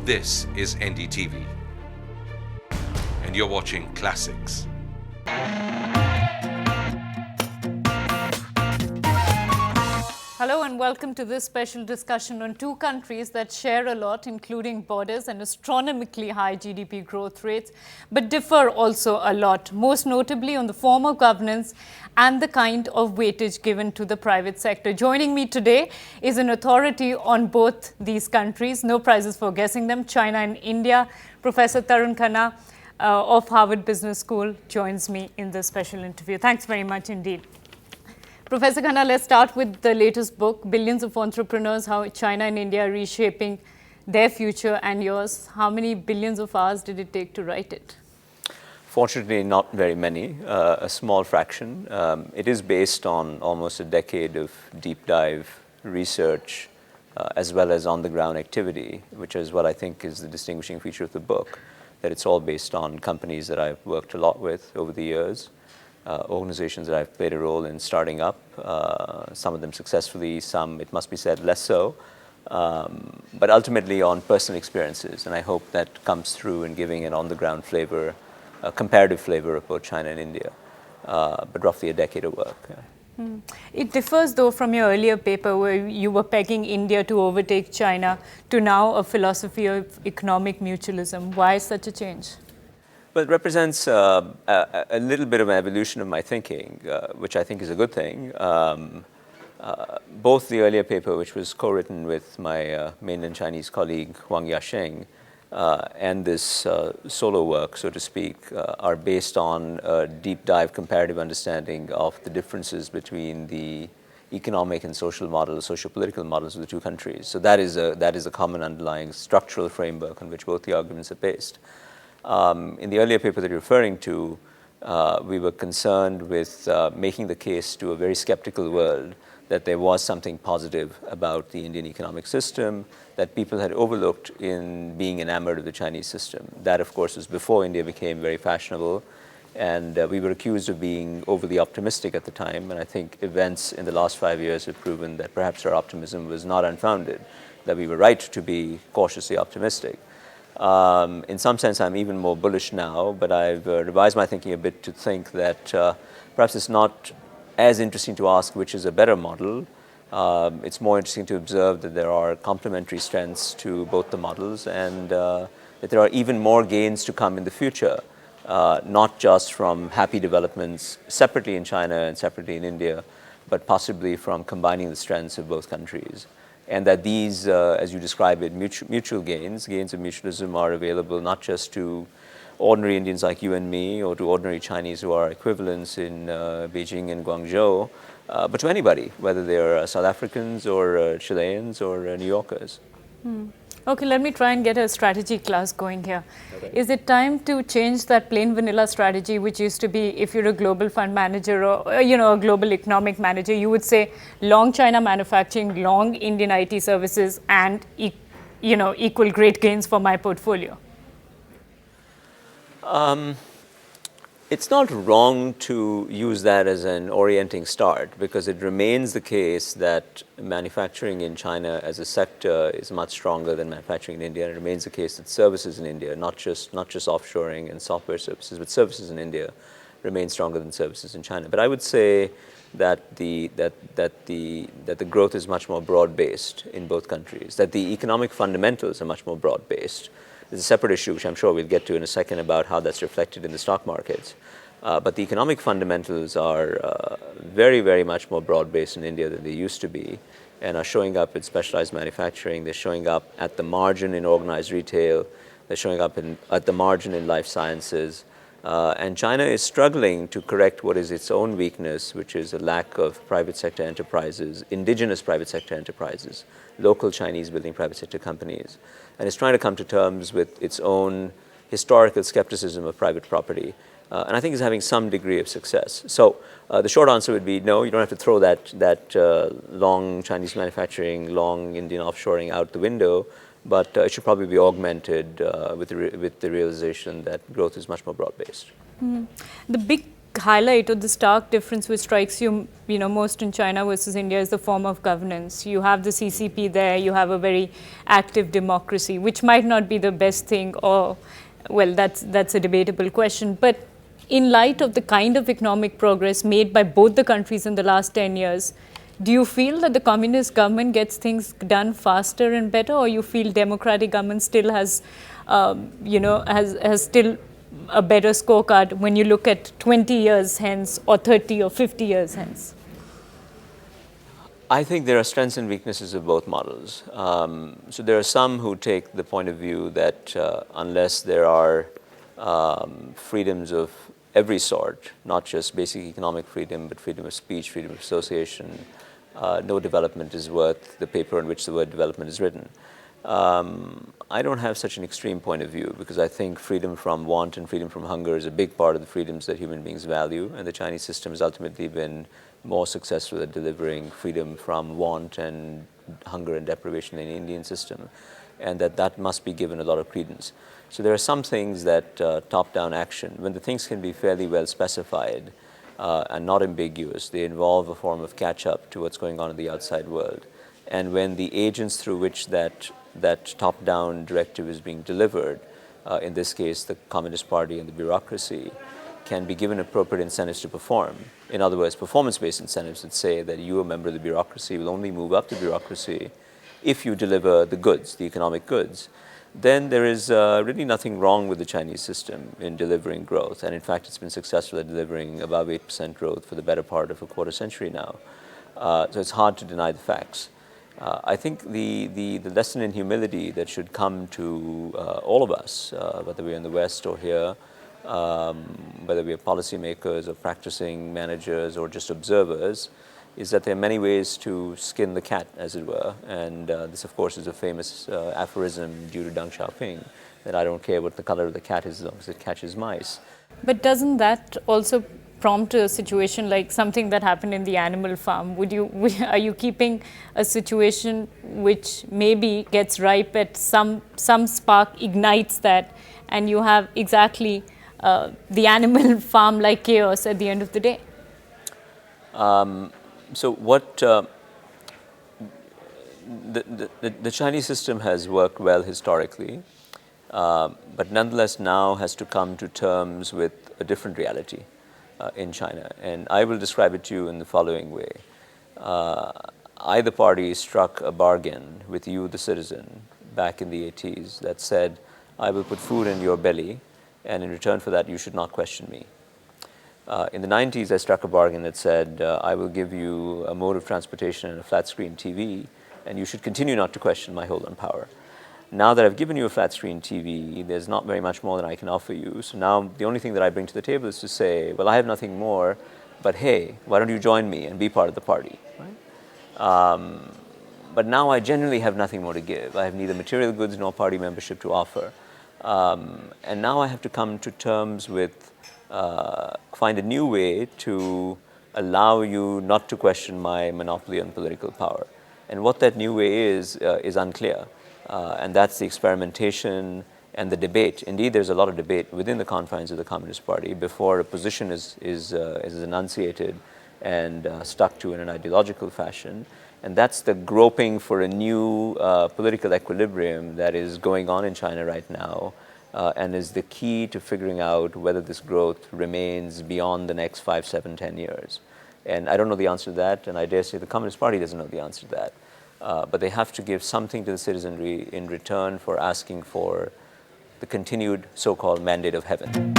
This is NDTV, and you're watching Classics. Hello and welcome to this special discussion on two countries that share a lot, including borders and astronomically high GDP growth rates, but differ also a lot, most notably on the form of governance and the kind of weightage given to the private sector. Joining me today is an authority on both these countries, no prizes for guessing them, China and India. Professor Tarun Khanna of Harvard Business School joins me in this special interview. Thanks very much indeed. Professor Khanna, let's start with the latest book, Billions of Entrepreneurs, How China and India Are Reshaping Their Future and Yours. How many billions of hours did it take to write it? Fortunately, not very many, a small fraction. It is based on almost a decade of deep dive research, as well as on-the-ground activity, which is what I think is the distinguishing feature of the book, that it's all based on companies that I've worked a lot with over the years. Organizations that I've played a role in starting up, some of them successfully, some, it must be said, less so, but ultimately on personal experiences. And I hope that comes through in giving an on-the-ground flavor, a comparative flavor of both China and India, but roughly a decade of work. Yeah. It differs, though, from your earlier paper where you were pegging India to overtake China to now a philosophy of economic mutualism. Why such a change? Well, it represents a little bit of an evolution of my thinking, which I think is a good thing. Both the earlier paper, which was co-written with my mainland Chinese colleague, Wang Yasheng, and this solo work, so to speak, are based on a deep dive comparative understanding of the differences between the economic and social models, socio-political models of the two countries. So that is a common underlying structural framework on which both the arguments are based. In the earlier paper that you're referring to, we were concerned with making the case to a very skeptical world that there was something positive about the Indian economic system that people had overlooked in being enamored of the Chinese system. That, of course, was before India became very fashionable, and we were accused of being overly optimistic at the time, and I think events in the last 5 years have proven that perhaps our optimism was not unfounded, that we were right to be cautiously optimistic. In some sense, I'm even more bullish now, but I've revised my thinking a bit to think that perhaps it's not as interesting to ask which is a better model. It's more interesting to observe that there are complementary strengths to both the models, and that there are even more gains to come in the future, not just from happy developments separately in China and separately in India, but possibly from combining the strengths of both countries. And that these, as you describe it, mutual gains of mutualism are available not just to ordinary Indians like you and me, or to ordinary Chinese who are equivalents in Beijing and Guangzhou, but to anybody, whether they're South Africans or Chileans or New Yorkers. Okay, let me try and get a strategy class going here. Okay. Is it time to change that plain vanilla strategy, which used to be if you're a global fund manager or a global economic manager, you would say long China manufacturing, long Indian IT services, and equal great gains for my portfolio? It's not wrong to use that as an orienting start, because it remains the case that manufacturing in China as a sector is much stronger than manufacturing in India, and it remains the case that services in India, not just offshoring and software services, but services in India remain stronger than services in China. But I would say that the growth is much more broad-based in both countries, that the economic fundamentals are much more broad-based. There's a separate issue, which I'm sure we'll get to in a second, about how that's reflected in the stock markets. But the economic fundamentals are very, very much more broad-based in India than they used to be, and are showing up in specialized manufacturing. They're showing up at the margin in organized retail. They're showing up at the margin in life sciences. And China is struggling to correct what is its own weakness, which is a lack of private sector enterprises, indigenous private sector enterprises, local Chinese building private sector companies. And it's trying to come to terms with its own historical skepticism of private property. And I think it's having some degree of success. So the short answer would be no, you don't have to throw that long Chinese manufacturing, long Indian offshoring out the window, but it should probably be augmented with the realization that growth is much more broad-based. The big highlight, or the stark difference which strikes you, most in China versus India is the form of governance. You have the CCP there, you have a very active democracy, which might not be the best thing, or, well, that's a debatable question. But in light of the kind of economic progress made by both the countries in the last 10 years, do you feel that the communist government gets things done faster and better, or you feel democratic government still has still a better scorecard when you look at 20 years hence, or 30 or 50 years hence? I think there are strengths and weaknesses of both models. So there are some who take the point of view that unless there are freedoms of every sort, not just basic economic freedom, but freedom of speech, freedom of association, no development is worth the paper on which the word development is written. I don't have such an extreme point of view, because I think freedom from want and freedom from hunger is a big part of the freedoms that human beings value, and the Chinese system has ultimately been more successful at delivering freedom from want and hunger and deprivation than the Indian system, and that must be given a lot of credence. So there are some things that top-down action, when the things can be fairly well specified and not ambiguous, they involve a form of catch-up to what's going on in the outside world. And when the agents through which that top-down directive is being delivered, in this case the Communist Party and the bureaucracy, can be given appropriate incentives to perform. In other words, performance-based incentives that say that you, a member of the bureaucracy, will only move up to bureaucracy if you deliver the goods, the economic goods, then there is really nothing wrong with the Chinese system in delivering growth. And in fact, it's been successful at delivering above 8% growth for the better part of a quarter century now. So it's hard to deny the facts. I think the lesson in humility that should come to all of us, whether we're in the West or here, whether we are policymakers or practicing managers or just observers, is that there are many ways to skin the cat, as it were. And this, of course, is a famous aphorism due to Deng Xiaoping, that I don't care what the color of the cat is as long as it catches mice. But doesn't that also prompt a situation like something that happened in the animal farm? Are you keeping a situation which maybe gets ripe at some spark ignites that, and you have exactly the animal farm like chaos at the end of the day? So what the Chinese system has worked well historically, but nonetheless now has to come to terms with a different reality in China. And I will describe it to you in the following way. Either party struck a bargain with you, the citizen, back in the 80s that said, I will put food in your belly, and in return for that, you should not question me. In the 90s, I struck a bargain that said, I will give you a mode of transportation and a flat-screen TV, and you should continue not to question my hold on power. Now that I've given you a flat-screen TV, there's not very much more that I can offer you. So now the only thing that I bring to the table is to say, well, I have nothing more, but hey, why don't you join me and be part of the party? Right? But now I generally have nothing more to give. I have neither material goods nor party membership to offer. And now I have to come to terms with find a new way to allow you not to question my monopoly on political power. And what that new way is unclear. And that's the experimentation and the debate. Indeed, there's a lot of debate within the confines of the Communist Party before a position is enunciated and stuck to in an ideological fashion. And that's the groping for a new political equilibrium that is going on in China right now. And is the key to figuring out whether this growth remains beyond the next 5, 7, 10 years. And I don't know the answer to that, and I dare say the Communist Party doesn't know the answer to that. But they have to give something to the citizenry in return for asking for the continued so-called mandate of heaven.